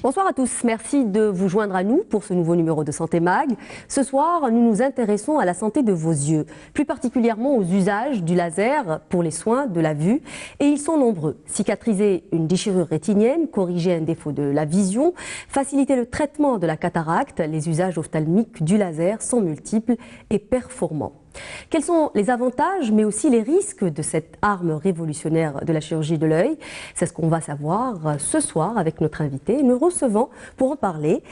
Bonsoir à tous, merci de vous joindre à nous pour ce nouveau numéro de Santé Mag. Ce soir, nous nous intéressons à la santé de vos yeux, plus particulièrement aux usages du laser pour les soins de la vue. Et ils sont nombreux. Cicatriser une déchirure rétinienne, corriger un défaut de la vision, faciliter le traitement de la cataracte, les usages ophtalmiques du laser sont multiples et performants. Quels sont les avantages mais aussi les risques de cette arme révolutionnaire de la chirurgie de l'œil? C'est ce qu'on va savoir ce soir avec notre invité. Nous recevons pour en parler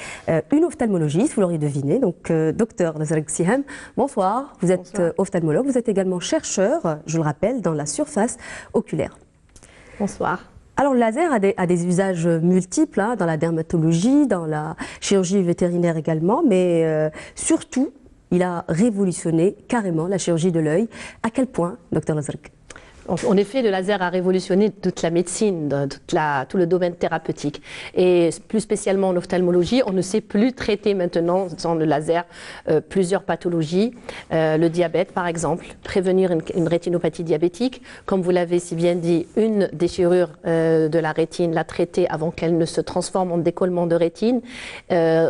une ophtalmologiste, vous l'aurez deviné, donc docteur Nazarek Sihem. Bonsoir, vous êtes ophtalmologue, vous êtes également chercheur, je le rappelle, dans la surface oculaire. Bonsoir. Alors le laser a des usages multiples dans la dermatologie, dans la chirurgie vétérinaire également, mais surtout il a révolutionné carrément la chirurgie de l'œil. À quel point, docteur Nazarek? En effet, le laser a révolutionné toute la médecine, tout le domaine thérapeutique. Et plus spécialement en ophtalmologie, on ne sait plus traiter maintenant sans le laser plusieurs pathologies. Le diabète, par exemple, prévenir une rétinopathie diabétique. Comme vous l'avez si bien dit, une déchirure de la rétine, la traiter avant qu'elle ne se transforme en décollement de rétine.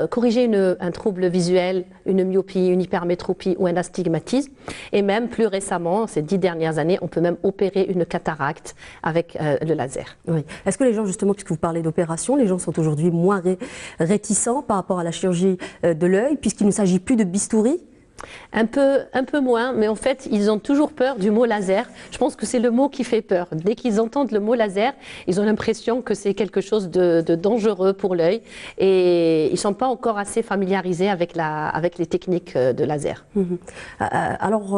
Corriger un trouble visuel, une myopie, une hypermétropie ou un astigmatisme. Et même plus récemment, ces 10 dernières années, on peut même opérer une cataracte avec le laser. Oui. Est-ce que les gens, justement, puisque vous parlez d'opération, les gens sont aujourd'hui moins réticents par rapport à la chirurgie de l'œil, puisqu'il ne s'agit plus de bistouri? Un peu moins, mais en fait, ils ont toujours peur du mot laser. Je pense que c'est le mot qui fait peur. Dès qu'ils entendent le mot laser, ils ont l'impression que c'est quelque chose de dangereux pour l'œil et ils ne sont pas encore assez familiarisés avec les techniques de laser. Alors,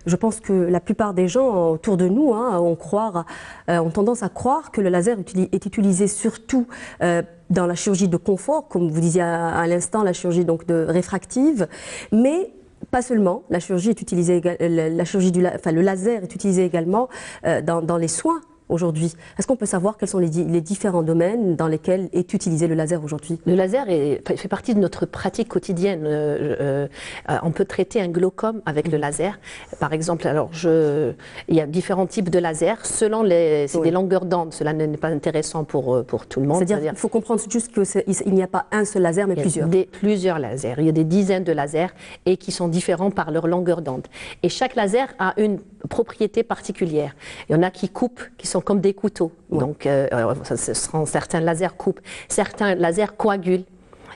je pense que la plupart des gens autour de nous ont tendance à croire que le laser est utilisé surtout dans la chirurgie de confort, comme vous disiez à l'instant, la chirurgie donc réfractive, mais pas seulement. La chirurgie est utilisée, le laser est utilisé également dans les soins aujourd'hui. Est-ce qu'on peut savoir quels sont les différents domaines dans lesquels est utilisé le laser aujourd'hui? Le laser fait partie de notre pratique quotidienne. On peut traiter un glaucome avec le laser. Par exemple, il y a différents types de lasers selon des longueurs d'onde. Cela n'est pas intéressant pour tout le monde. C'est-à-dire qu'il faut comprendre juste qu'il n'y a pas un seul laser, mais plusieurs. Plusieurs lasers. Il y a des dizaines de lasers et qui sont différents par leur longueur d'onde. Et chaque laser a une propriété particulière. Il y en a qui coupent, qui sont comme des couteaux. Ouais. Donc, certains lasers coupent, certains lasers coagulent,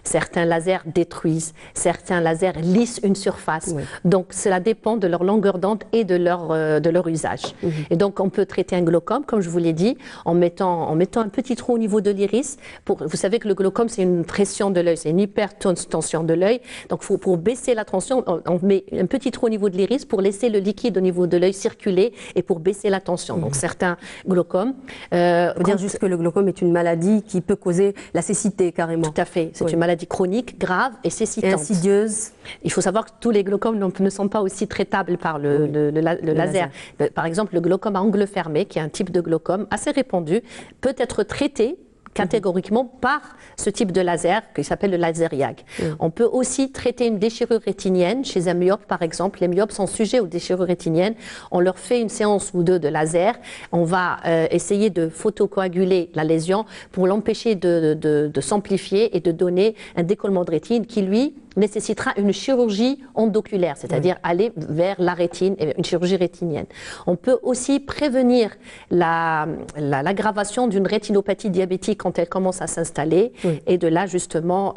certains lasers détruisent, certains lasers lissent une surface. Oui. Donc, cela dépend de leur longueur d'onde et de leur usage. Et donc, on peut traiter un glaucome, comme je vous l'ai dit, en mettant un petit trou au niveau de l'iris. Vous savez que le glaucome, c'est une pression de l'œil, c'est une hypertension de l'œil. Donc, pour baisser la tension, on met un petit trou au niveau de l'iris pour laisser le liquide au niveau de l'œil circuler et pour baisser la tension. Donc, certains glaucomes... Il faut dire juste que le glaucome est une maladie qui peut causer la cécité, carrément. Tout à fait. C'est une maladie chronique, grave et cécitante. Et insidieuse. Il faut savoir que tous les glaucomes ne sont pas aussi traitables par le laser. Par exemple, le glaucome à angle fermé, qui est un type de glaucome assez répandu, peut être traité catégoriquement par ce type de laser qui s'appelle le laser YAG. On peut aussi traiter une déchirure rétinienne chez un myope par exemple. Les myopes sont sujets aux déchirures rétiniennes. On leur fait une séance ou deux de laser. On va essayer de photocoaguler la lésion pour l'empêcher de s'amplifier et de donner un décollement de rétine qui lui nécessitera une chirurgie endoculaire, c'est-à-dire aller vers la rétine, une chirurgie rétinienne. On peut aussi prévenir l'aggravation d'une rétinopathie diabétique quand elle commence à s'installer et de là justement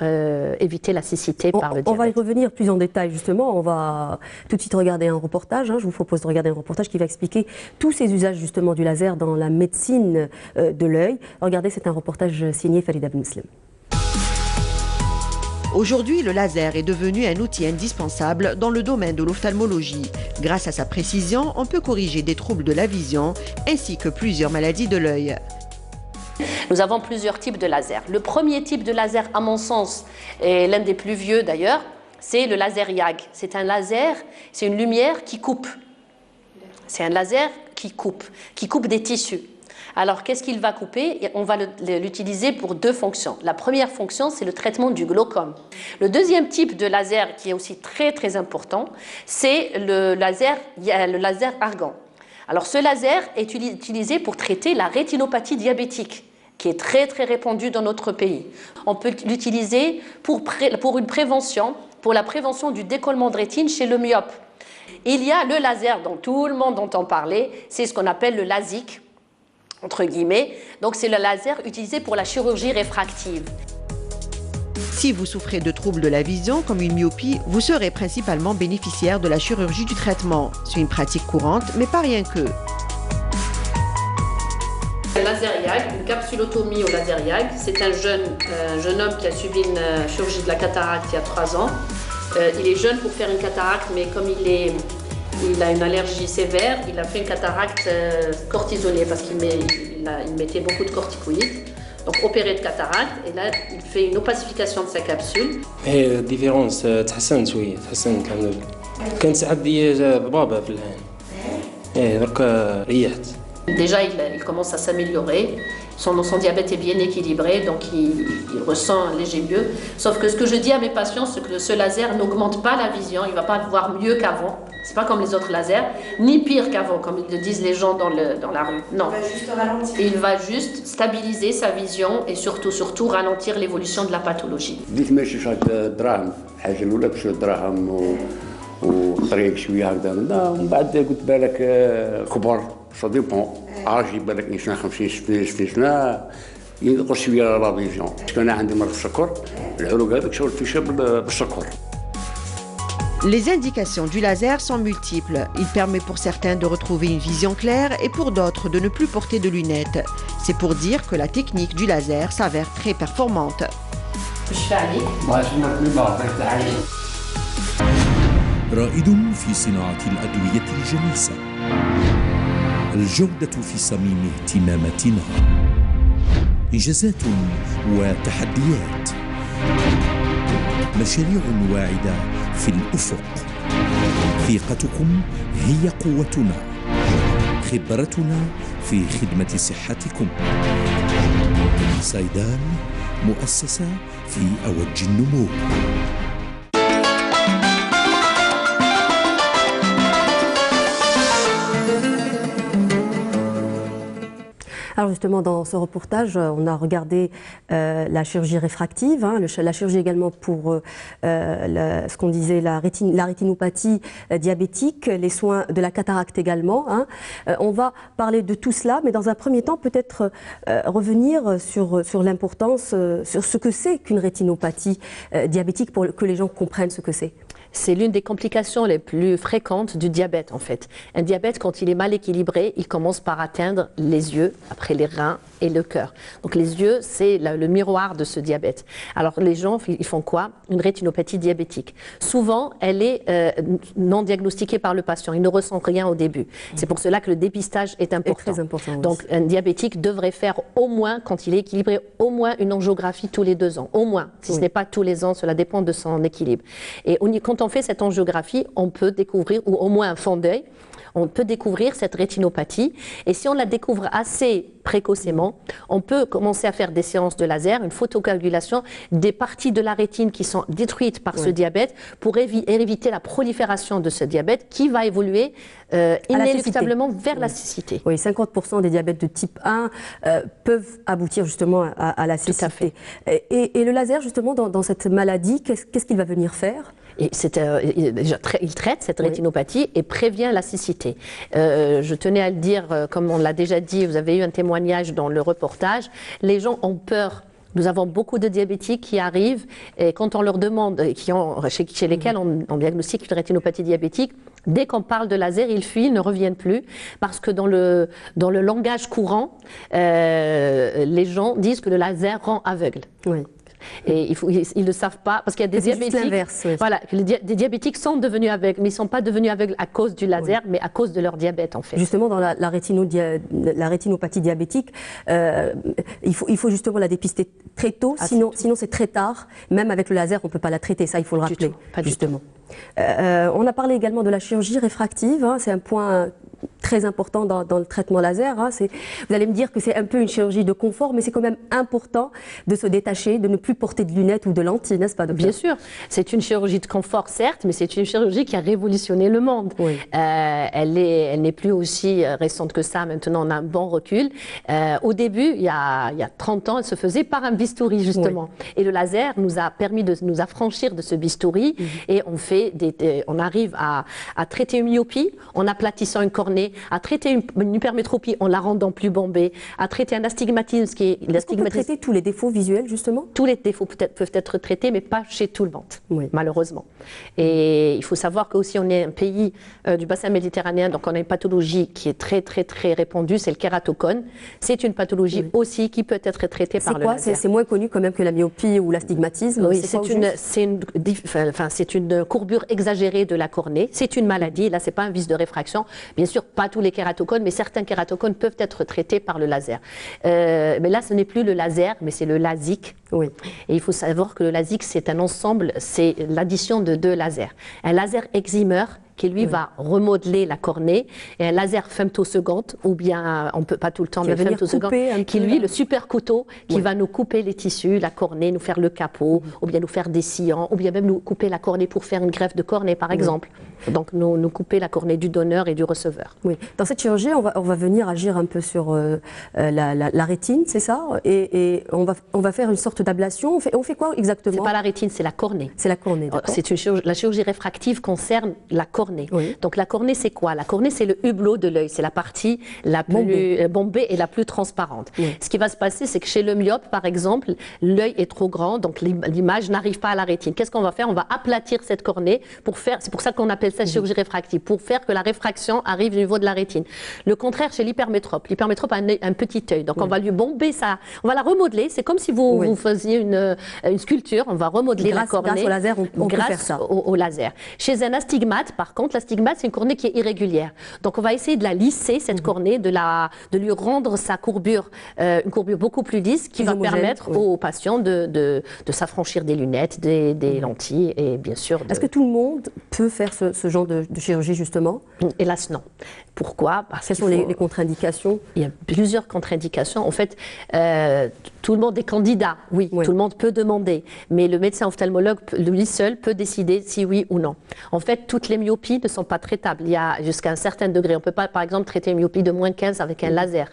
éviter la cécité par le diabète. On va y revenir plus en détail justement, on va tout de suite regarder un reportage, je vous propose de regarder un reportage qui va expliquer tous ces usages justement du laser dans la médecine de l'œil. Regardez, c'est un reportage signé Farida Ben Muslim. Aujourd'hui, le laser est devenu un outil indispensable dans le domaine de l'ophtalmologie. Grâce à sa précision, on peut corriger des troubles de la vision ainsi que plusieurs maladies de l'œil. Nous avons plusieurs types de lasers. Le premier type de laser, à mon sens, est l'un des plus vieux d'ailleurs, c'est le laser YAG. C'est un laser, c'est une lumière qui coupe. C'est un laser qui coupe des tissus. Alors, qu'est-ce qu'il va couper? On va l'utiliser pour deux fonctions. La première fonction, c'est le traitement du glaucome. Le deuxième type de laser, qui est aussi très très important, c'est le laser argan. Alors, ce laser est utilisé pour traiter la rétinopathie diabétique. qui est très très répandu dans notre pays. On peut l'utiliser pour une prévention, pour la prévention du décollement de rétine chez le myope. Il y a le laser dont tout le monde entend parler, c'est ce qu'on appelle le LASIK, entre guillemets. Donc c'est le laser utilisé pour la chirurgie réfractive. Si vous souffrez de troubles de la vision, comme une myopie, vous serez principalement bénéficiaire de la chirurgie du traitement. C'est une pratique courante, mais pas rien que. Laseriag, une capsulotomie au Laseriag, c'est un jeune homme qui a subi une chirurgie de la cataracte il y a 3 ans. Il est jeune pour faire une cataracte, mais comme il a une allergie sévère, il a fait une cataracte cortisonnée parce qu'il mettait beaucoup de corticoïdes. Donc opéré de cataracte, et là il fait une opacification de sa capsule. هي الديفيرونس تحسنت شويه تحسنت الحمد لله. كانت ساعات دي ضبابه في العين. درك ريحت. Déjà il commence à s'améliorer, son diabète est bien équilibré, donc il ressent un léger mieux. Sauf que ce que je dis à mes patients, c'est que ce laser n'augmente pas la vision, il ne va pas voir mieux qu'avant. C'est pas comme les autres lasers, ni pire qu'avant, comme le disent les gens dans la rue. Non. Il va juste ralentir. Il va juste stabiliser sa vision et surtout ralentir l'évolution de la pathologie. بديت ماشي شويه الدراهم الحاجه الاولى بشويه الدراهم والطريق شويه هكذا ومن بعد قلت بالك كبر سا ديبون راجل بالك انسان 50 60 سنه ينقص شويه لا فيزيون. انا عندي مرض السكر العروق هذاك شغل فيها بالسكر. Les indications du laser sont multiples. Il permet pour certains de retrouver une vision claire et pour d'autres de ne plus porter de lunettes. C'est pour dire que la technique du laser s'avère très performante. رائد في صناعة الأدوية الجميسة، الجودة في صميم اهتماماتنا، إنجازات وتحديات، مشاريع واعدة في الأفق. ثقتكم هي قوتنا، خبرتنا في خدمة صحتكم. صيدان، مؤسسة في أوج النمو. Alors justement, dans ce reportage, on a regardé la chirurgie réfractive, la chirurgie également pour ce qu'on disait, la rétinopathie diabétique, les soins de la cataracte également. On va parler de tout cela, mais dans un premier temps, peut-être revenir sur l'importance, sur ce que c'est qu'une rétinopathie diabétique pour que les gens comprennent ce que c'est. C'est l'une des complications les plus fréquentes du diabète en fait. Un diabète, quand il est mal équilibré, il commence par atteindre les yeux, après les reins et le cœur. Donc les yeux, c'est le miroir de ce diabète. Alors les gens, ils font quoi? Une rétinopathie diabétique. Souvent, elle est non diagnostiquée par le patient. Il ne ressent rien au début. C'est pour cela que le dépistage est important. Très important. Donc un diabétique devrait faire au moins, quand il est équilibré, au moins une angiographie tous les 2 ans. Au moins. Si ce n'est pas tous les ans, cela dépend de son équilibre. Et quand on fait cette angiographie, on peut découvrir, ou au moins un fond d'œil, on peut découvrir cette rétinopathie. Et si on la découvre assez précocement, on peut commencer à faire des séances de laser, une photocoagulation des parties de la rétine qui sont détruites par ce diabète pour éviter la prolifération de ce diabète qui va évoluer inéluctablement vers la cécité. Oui, 50% des diabètes de type 1 peuvent aboutir justement à la cécité. Tout à fait. Et le laser, justement, dans cette maladie, qu'est-ce qu'il va venir faire? Et il traite cette rétinopathie et prévient la cécité. Je tenais à le dire, comme on l'a déjà dit, vous avez eu un témoignage dans le reportage, les gens ont peur. Nous avons beaucoup de diabétiques qui arrivent et quand on leur demande, chez lesquels on diagnostique une rétinopathie diabétique, dès qu'on parle de laser, ils fuient, ils ne reviennent plus parce que dans le langage courant, les gens disent que le laser rend aveugle. Oui. Et ils ne savent pas, parce qu'il y a des diabétiques, voilà, des diabétiques sont devenus aveugles, mais ils ne sont pas devenus aveugles à cause du laser, mais à cause de leur diabète en fait. Justement, dans la rétinopathie diabétique, il faut justement la dépister très tôt, sinon c'est très tard. Même avec le laser, on ne peut pas la traiter, ça il faut le rappeler. Pas justement. On a parlé également de la chirurgie réfractive, c'est un point très important dans le traitement laser. Hein. Vous allez me dire que c'est un peu une chirurgie de confort, mais c'est quand même important de se détacher, de ne plus porter de lunettes ou de lentilles, n'est-ce pas, docteur? Bien sûr, c'est une chirurgie de confort, certes, mais c'est une chirurgie qui a révolutionné le monde. Oui. Elle n'est plus aussi récente que ça. Maintenant, on a un bon recul. Au début, il y a 30 ans, elle se faisait par un bistouri, justement. Oui. Et le laser nous a permis de nous affranchir de ce bistouri et on arrive à traiter une myopie en aplatissant une cornée, à traiter une hypermétropie en la rendant plus bombée, à traiter un astigmatisme qui est... Est-ce qu'on peut traiter tous les défauts visuels, justement? Tous les défauts peuvent être traités, mais pas chez tout le monde, oui. Malheureusement. Et il faut savoir qu'aussi on est un pays du bassin méditerranéen, donc on a une pathologie qui est très très très répandue, c'est le kératocone. C'est une pathologie aussi qui peut être traitée par le laser. C'est moins connu quand même que la myopie ou l'astigmatisme? Oui, c'est une courbure exagérée de la cornée. C'est une maladie, là c'est pas un vice de réfraction. Bien sûr, pas tous les kératocones, mais certains kératocones peuvent être traités par le laser. Mais là, ce n'est plus le laser, mais c'est le LASIK. Oui. Et il faut savoir que le LASIK, c'est un ensemble, c'est l'addition de 2 lasers. Un laser eximeur qui lui va remodeler la cornée, et un laser femtoseconde, ou bien, on ne peut pas tout le temps, mais femtoseconde, qui lui, le super couteau, qui va nous couper les tissus, la cornée, nous faire le capot, ou bien nous faire des sillons, ou bien même nous couper la cornée pour faire une greffe de cornée, par exemple. Donc nous couper la cornée du donneur et du receveur. Oui. Dans cette chirurgie, on va venir agir un peu sur la rétine, c'est ça? Et on va faire une sorte d'ablation. On fait quoi exactement? C'est pas la rétine, c'est la cornée. C'est la cornée, d'accord. La chirurgie réfractive concerne la cornée. Oui. Donc la cornée, c'est quoi? La cornée, c'est le hublot de l'œil, c'est la partie la plus bombée et la plus transparente. Oui. Ce qui va se passer, c'est que chez le myope, par exemple, l'œil est trop grand, donc l'image n'arrive pas à la rétine. Qu'est-ce qu'on va faire? On va aplatir cette cornée pour faire, c'est pour ça qu'on appelle ça chirurgie réfractive, pour faire que la réfraction arrive au niveau de la rétine. Le contraire chez l'hypermétrope. L'hypermétrope a un petit œil, donc on va lui bomber ça, on va la remodeler. C'est comme si vous faisiez une sculpture, on va remodeler la cornée. Grâce au laser, on peut faire ça. Au laser. Chez un astigmate, par contre, l'astigmate, c'est une cornée qui est irrégulière. Donc, on va essayer de la lisser, cette cornée, de lui rendre sa courbure, une courbure beaucoup plus lisse, qui va permettre aux patients de s'affranchir des lunettes, des lentilles et bien sûr... Est-ce que tout le monde peut faire ce genre de chirurgie, justement? Hélas, non. Pourquoi? Parce Quelles sont les contre-indications? Il y a plusieurs contre-indications. En fait, tout le monde est candidat, oui, tout le monde peut demander, mais le médecin ophtalmologue, lui seul, peut décider si oui ou non. En fait, toutes les myopies ne sont pas traitables. Il y a jusqu'à un certain degré. On ne peut pas, par exemple, traiter une myopie de moins 15 avec un laser.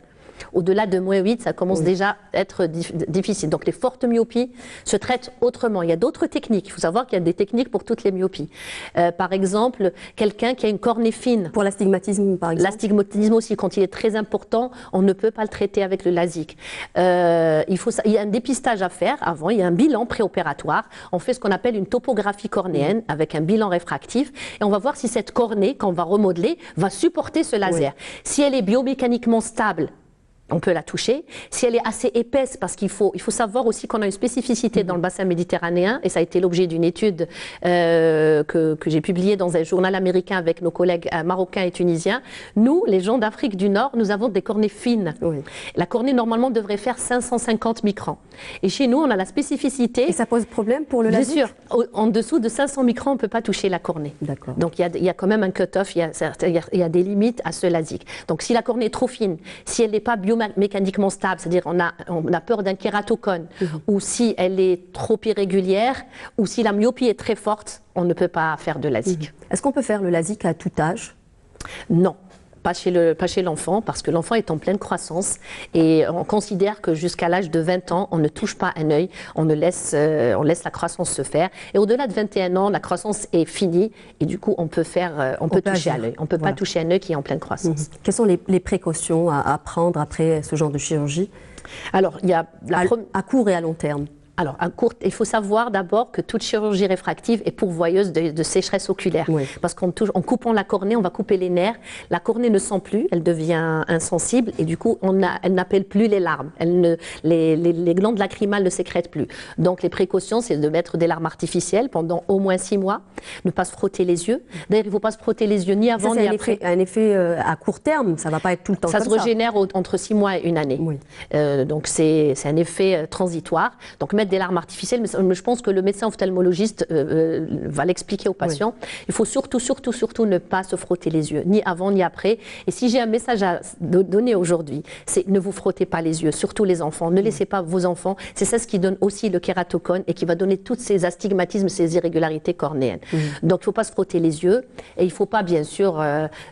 Au-delà de moins 8, ça commence déjà à être difficile. Donc les fortes myopies se traitent autrement. Il y a d'autres techniques. Il faut savoir qu'il y a des techniques pour toutes les myopies. Par exemple, quelqu'un qui a une cornée fine. Pour l'astigmatisme, par exemple. L'astigmatisme aussi, quand il est très important, on ne peut pas le traiter avec le LASIK. Il y a un dépistage à faire avant, il y a un bilan préopératoire. On fait ce qu'on appelle une topographie cornéenne avec un bilan réfractif et on va voir si cette cornée, qu'on va remodeler, va supporter ce laser. Si elle est biomécaniquement stable, on peut la toucher. Si elle est assez épaisse, parce qu'il faut savoir aussi qu'on a une spécificité dans le bassin méditerranéen, et ça a été l'objet d'une étude que j'ai publiée dans un journal américain avec nos collègues marocains et tunisiens. Nous, les gens d'Afrique du Nord, nous avons des cornées fines. Oui. La cornée, normalement, devrait faire 550 microns. Et chez nous, on a la spécificité... Et ça pose problème pour le LASIK? Bien sûr. En dessous de 500 microns, on ne peut pas toucher la cornée. D'accord. Donc, il y a quand même un cut-off, il y a des limites à ce LASIK. Donc, si la cornée est trop fine, si elle n'est pas biomécaniquement stable, c'est-à-dire on a peur d'un kératocone, ou si elle est trop irrégulière, ou si la myopie est très forte, on ne peut pas faire de LASIK. Est-ce qu'on peut faire le LASIK à tout âge? Non. Pas chez l'enfant, parce que l'enfant est en pleine croissance et on considère que jusqu'à l'âge de 20 ans, on ne touche pas un œil, on laisse la croissance se faire. Et au-delà de 21 ans, la croissance est finie et du coup, on peut toucher à l'œil. On ne peut pas toucher un œil qui est en pleine croissance. Quelles sont les précautions à prendre après ce genre de chirurgie? Alors, il y a à court et à long terme. Alors, il faut savoir d'abord que toute chirurgie réfractive est pourvoyeuse de sécheresse oculaire. Oui. Parce qu'en coupant la cornée, on va couper les nerfs. La cornée ne sent plus, elle devient insensible et du coup, elle n'appelle plus les larmes. Les glandes lacrymales ne sécrètent plus. Donc, les précautions, c'est de mettre des larmes artificielles pendant au moins 6 mois, ne pas se frotter les yeux. D'ailleurs, il ne faut pas se frotter les yeux ni avant ni après. Un effet à court terme, ça ne va pas être tout le temps comme ça. Ça se régénère entre 6 mois et 1 année. Oui. Donc, c'est un effet transitoire. Donc, mettre des larmes artificielles, mais je pense que le médecin ophtalmologiste va l'expliquer aux patients. Oui. Il faut surtout ne pas se frotter les yeux, ni avant ni après. Et si j'ai un message à donner aujourd'hui, c'est ne vous frottez pas les yeux, surtout les enfants. Ne laissez pas vos enfants. C'est ça ce qui donne aussi le kératocone et qui va donner tous ces astigmatismes, ces irrégularités cornéennes. Donc il ne faut pas se frotter les yeux et il ne faut pas bien sûr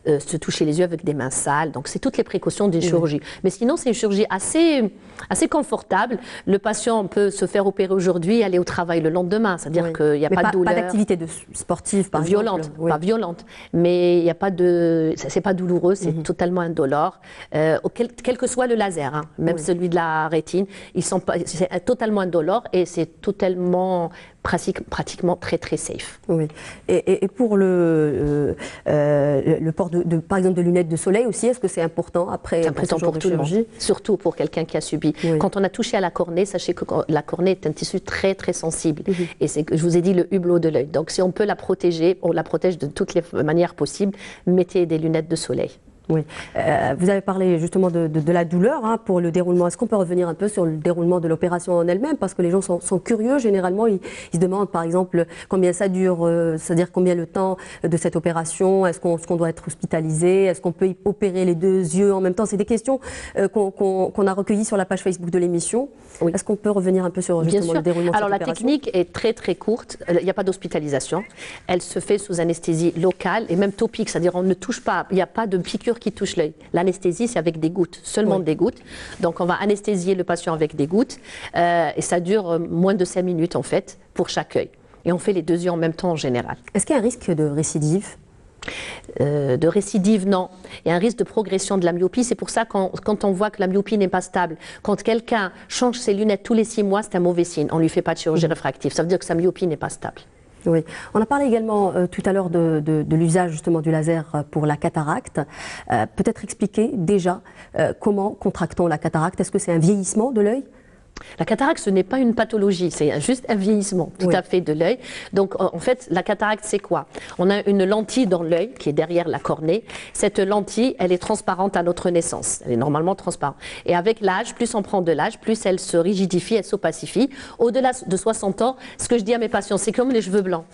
se toucher les yeux avec des mains sales. Donc c'est toutes les précautions d'une chirurgie. Mais sinon c'est une chirurgie assez confortable. Le patient peut se faire opérer aujourd'hui et aller au travail le lendemain. C'est-à-dire qu'il n'y a pas de douleur. Pas d'activité sportive par violente, exemple. Pas violente. Mais il n'y a pas de... C'est pas douloureux, c'est totalement indolore. Quel que soit le laser, hein, même celui de la rétine, c'est totalement indolore et c'est totalement... pratiquement très safe. Oui. Et pour le port par exemple de lunettes de soleil aussi, est-ce que c'est important après important pour tout le monde, surtout pour quelqu'un qui a subi. Oui. Quand on a touché à la cornée, sachez que la cornée est un tissu très sensible. Et c'est je vous ai dit le hublot de l'œil. Donc si on peut la protéger, on la protège de toutes les manières possibles. Mettez des lunettes de soleil. Oui. Vous avez parlé justement de la douleur hein, pour le déroulement. Est-ce qu'on peut revenir un peu sur le déroulement de l'opération en elle-même? Parce que les gens sont curieux, généralement, ils se demandent par exemple combien ça dure, c'est-à-dire combien le temps de cette opération, est-ce qu'on doit être hospitalisé, est-ce qu'on peut opérer les deux yeux en même temps? C'est des questions qu'on a recueillies sur la page Facebook de l'émission. Oui. Est-ce qu'on peut revenir un peu sur justement le déroulement de cette opération? Alors la technique est très courte, il n'y a pas d'hospitalisation, elle se fait sous anesthésie locale et même topique, c'est-à-dire on ne touche pas, il n'y a pas de piqûre qui touche l'œil. L'anesthésie, c'est avec des gouttes, seulement des gouttes. Donc, on va anesthésier le patient avec des gouttes et ça dure moins de 5 minutes, en fait, pour chaque œil. Et on fait les deux yeux en même temps, en général. Est-ce qu'il y a un risque de récidive? De récidive, non. Il y a un risque de progression de la myopie. C'est pour ça quand on voit que la myopie n'est pas stable, quand quelqu'un change ses lunettes tous les 6 mois, c'est un mauvais signe. On ne lui fait pas de chirurgie réfractive. Ça veut dire que sa myopie n'est pas stable. Oui, on a parlé également tout à l'heure de l'usage justement du laser pour la cataracte. Peut-être expliquer déjà comment contractons la cataracte. Est-ce que c'est un vieillissement de l'œil? La cataracte, ce n'est pas une pathologie, c'est juste un vieillissement tout à fait de l'œil. Donc en fait, la cataracte, c'est quoi? On a une lentille dans l'œil qui est derrière la cornée. Cette lentille, elle est transparente à notre naissance. Elle est normalement transparente. Et avec l'âge, plus on prend de l'âge, plus elle se rigidifie, elle s'opacifie. Au-delà de 60 ans, ce que je dis à mes patients, c'est comme les cheveux blancs.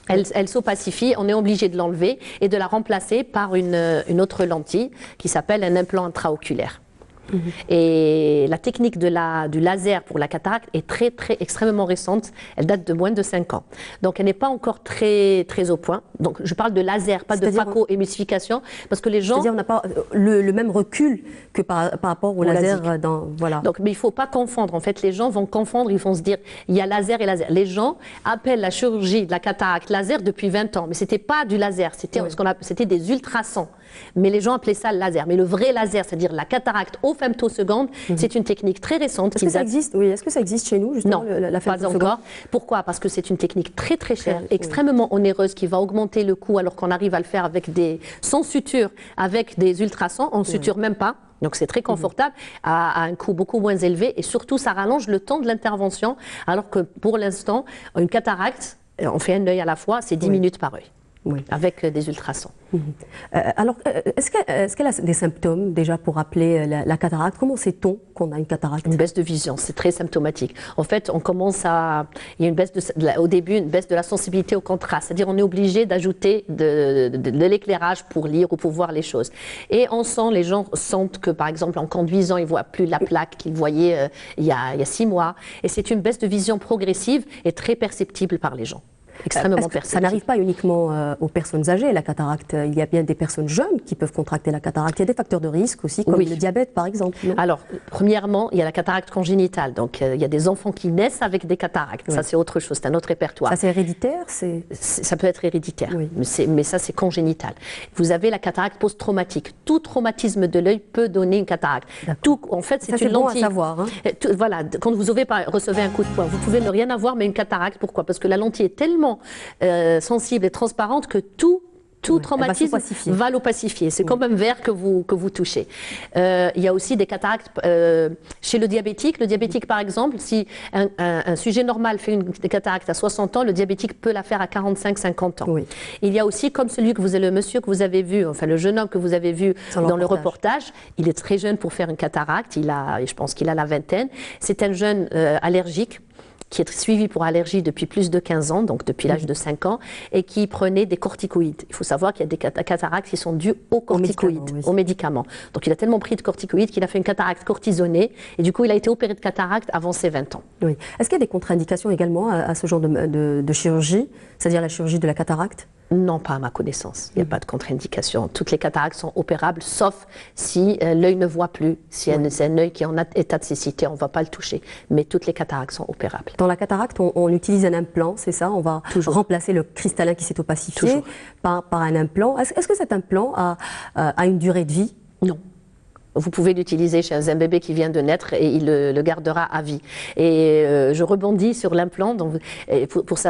Elle s'opacifie, on est obligé de l'enlever et de la remplacer par une autre lentille qui s'appelle un implant intraoculaire. Et la technique du laser pour la cataracte est extrêmement récente. Elle date de moins de 5 ans. Donc elle n'est pas encore très au point. Donc je parle de laser, pas de phaco-émulsification, parce que les gens... C'est-à-dire on n'a pas le même recul que par rapport au laser. Voilà. Donc, mais il ne faut pas confondre. En fait, les gens vont confondre, ils vont se dire, il y a laser et laser. Les gens appellent la chirurgie de la cataracte laser depuis 20 ans. Mais ce n'était pas du laser, c'était des ultrasons. Mais les gens appelaient ça le laser. Mais le vrai laser, c'est-à-dire la cataracte aux femtosecondes, c'est une technique très récente. Est-ce que ça existe? Oui, est-ce que ça existe chez nous justement? Non, la pas encore. Pourquoi? Parce que c'est une technique très chère, extrêmement onéreuse, qui va augmenter le coût alors qu'on arrive à le faire avec sans suture, avec des ultrasons. On ne suture même pas. Donc c'est très confortable, à un coût beaucoup moins élevé et surtout ça rallonge le temps de l'intervention, alors que pour l'instant, une cataracte, on fait un œil à la fois, c'est 10 minutes par œil. Oui. Avec des ultrasons. Alors, est-ce qu'elle a des symptômes déjà pour appeler la cataracte? Comment sait-on qu'on a une cataracte? Une baisse de vision, c'est très symptomatique. En fait, on commence il y a une baisse au début, une baisse de la sensibilité au contraste. C'est-à-dire on est obligé d'ajouter de l'éclairage pour lire ou pour voir les choses. Et les gens sentent que par exemple en conduisant, ils ne voient plus la plaque qu'ils voyaient il y a 6 mois. Et c'est une baisse de vision progressive et très perceptible par les gens. Extrêmement perceptible. Ça n'arrive pas uniquement aux personnes âgées, la cataracte. Il y a bien des personnes jeunes qui peuvent contracter la cataracte. Il y a des facteurs de risque aussi, comme le diabète par exemple. Non? Alors, premièrement, il y a la cataracte congénitale. Donc, il y a des enfants qui naissent avec des cataractes. Ça, c'est autre chose, c'est un autre répertoire. Ça, c'est héréditaire? Ça peut être héréditaire, mais ça, c'est congénital. Vous avez la cataracte post-traumatique. Tout traumatisme de l'œil peut donner une cataracte. En fait, c'est une lentille. Bon à savoir, hein. Voilà, quand vous recevez un coup de poing, vous pouvez ne rien avoir, mais une cataracte. Pourquoi? Parce que la lentille est tellement sensible et transparente que tout traumatisme va l'opacifier. C'est comme un verre que vous touchez. Il y a aussi des cataractes chez le diabétique. Le diabétique, par exemple, si un sujet normal fait une cataracte à 60 ans, le diabétique peut la faire à 45-50 ans. Oui. Il y a aussi, comme le monsieur que vous avez vu, enfin le jeune homme que vous avez vu dans le reportage, il est très jeune pour faire une cataracte. Je pense qu'il a la vingtaine. C'est un jeune allergique. qui est suivi pour allergie depuis plus de 15 ans, donc depuis l'âge de 5 ans, et qui prenait des corticoïdes. Il faut savoir qu'il y a des cataractes qui sont dues aux corticoïdes, aux médicaments. Donc il a tellement pris de corticoïdes qu'il a fait une cataracte cortisonnée, et du coup il a été opéré de cataracte avant ses 20 ans. Oui. Est-ce qu'il y a des contre-indications également à ce genre de chirurgie, c'est-à-dire la chirurgie de la cataracte? Non, pas à ma connaissance. Il n'y a pas de contre-indication. Toutes les cataractes sont opérables, sauf si l'œil ne voit plus. Si c'est un œil qui est en état de cécité, on ne va pas le toucher. Mais toutes les cataractes sont opérables. Dans la cataracte, on utilise un implant, c'est ça? On va remplacer le cristallin qui s'est opacifié par un implant. Est-ce que cet implant a une durée de vie? Non. Vous pouvez l'utiliser chez un bébé qui vient de naître et il le gardera à vie. Et je rebondis sur l'implant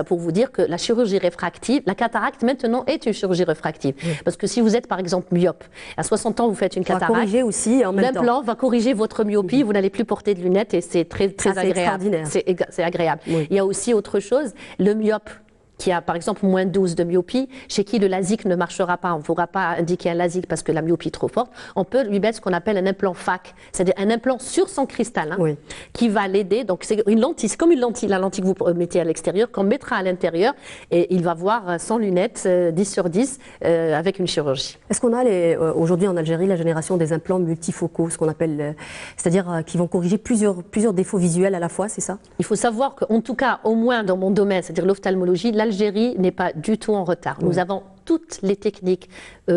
pour vous dire que la chirurgie réfractive, la cataracte maintenant est une chirurgie réfractive. Oui. Parce que si vous êtes par exemple myope, à 60 ans vous faites une cataracte, corriger aussi en même temps. L'implant va corriger votre myopie, vous n'allez plus porter de lunettes et c'est très agréable. C'est agréable. Oui. Il y a aussi autre chose, le myope qui a par exemple moins 12 de myopie, chez qui le LASIK ne marchera pas, on ne pourra pas indiquer un LASIK parce que la myopie est trop forte, on peut lui mettre ce qu'on appelle un implant FAC, c'est-à-dire un implant sur son cristallin qui va l'aider. Donc c'est une lentille, c'est comme une lentille, la lentille que vous mettez à l'extérieur, qu'on mettra à l'intérieur et il va voir sans lunettes 10 sur 10 avec une chirurgie. Est-ce qu'on a aujourd'hui en Algérie la génération des implants multifocaux, ce qu'on appelle, c'est-à-dire qui vont corriger plusieurs défauts visuels à la fois, c'est ça? Il faut savoir qu'en tout cas, au moins dans mon domaine, c'est-à-dire l'ophtalmologie, l'Algérie n'est pas du tout en retard. Nous avons toutes les techniques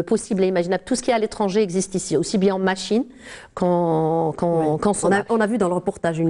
possibles et imaginables. Tout ce qui est à l'étranger existe ici, aussi bien en machine qu'en sondage. On a vu dans le reportage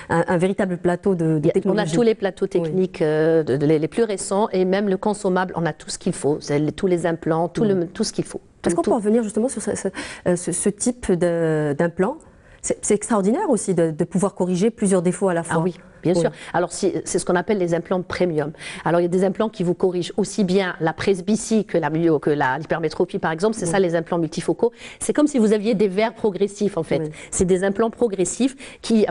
un véritable plateau de technologie. On a tous les plateaux techniques les plus récents et même le consommable, on a tout ce qu'il faut. Tous les implants, tout ce qu'il faut. Est-ce qu'on peut revenir justement sur ce type d'implant? C'est extraordinaire aussi de pouvoir corriger plusieurs défauts à la fois. Ah oui. Bien sûr. Alors, c'est ce qu'on appelle les implants premium. Alors, il y a des implants qui vous corrigent aussi bien la presbytie que l'hypermétropie, par exemple. C'est ça, les implants multifocaux. C'est comme si vous aviez des verres progressifs, en fait. C'est des implants progressifs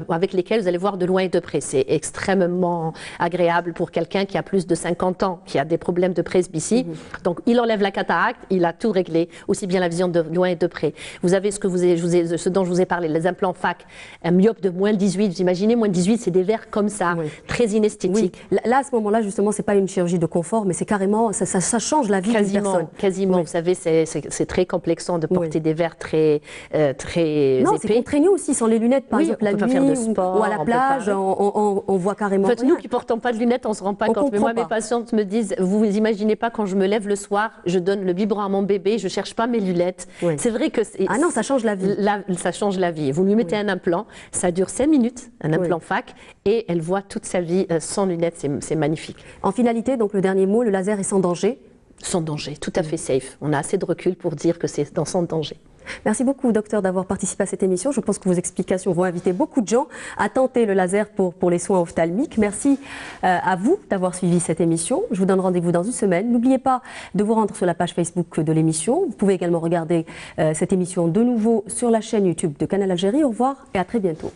avec lesquels vous allez voir de loin et de près. C'est extrêmement agréable pour quelqu'un qui a plus de 50 ans, qui a des problèmes de presbytie. Donc, il enlève la cataracte, il a tout réglé, aussi bien la vision de loin et de près. Vous avez ce dont je vous ai parlé, les implants FAC, un myope de moins 18. Vous imaginez, moins 18, c'est des verres comme ça, très inesthétique. Oui. Là, à ce moment-là, justement, c'est pas une chirurgie de confort, mais c'est carrément, ça change la vie d'une personne. Quasiment. Vous savez, c'est très complexant de porter des verres très épais. Non, c'est contraignant aussi, sans les lunettes, par exemple, la nuit, faire de sport, ou à la plage, on voit carrément. En fait, nous qui portons pas de lunettes, on se rend pas compte. Mais moi, mes patientes me disent, vous imaginez pas, quand je me lève le soir, je donne le biberon à mon bébé, je cherche pas mes lunettes. C'est vrai que ah non, ça change la vie. Ça change la vie. Vous lui mettez un implant, ça dure 5 minutes, un implant FAC, et elle voit toute sa vie sans lunettes, c'est magnifique. En finalité, donc le dernier mot, le laser est sans danger? Sans danger, tout à fait safe. On a assez de recul pour dire que c'est sans danger. Merci beaucoup, docteur, d'avoir participé à cette émission. Je pense que vos explications vont inviter beaucoup de gens à tenter le laser pour les soins ophtalmiques. Merci à vous d'avoir suivi cette émission. Je vous donne rendez-vous dans une semaine. N'oubliez pas de vous rendre sur la page Facebook de l'émission. Vous pouvez également regarder cette émission de nouveau sur la chaîne YouTube de Canal Algérie. Au revoir et à très bientôt.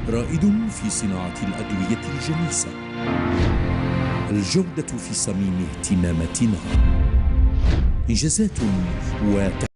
رائد في صناعة الأدوية الجليسة، الجودة في صميم اهتماماتنا، إنجازات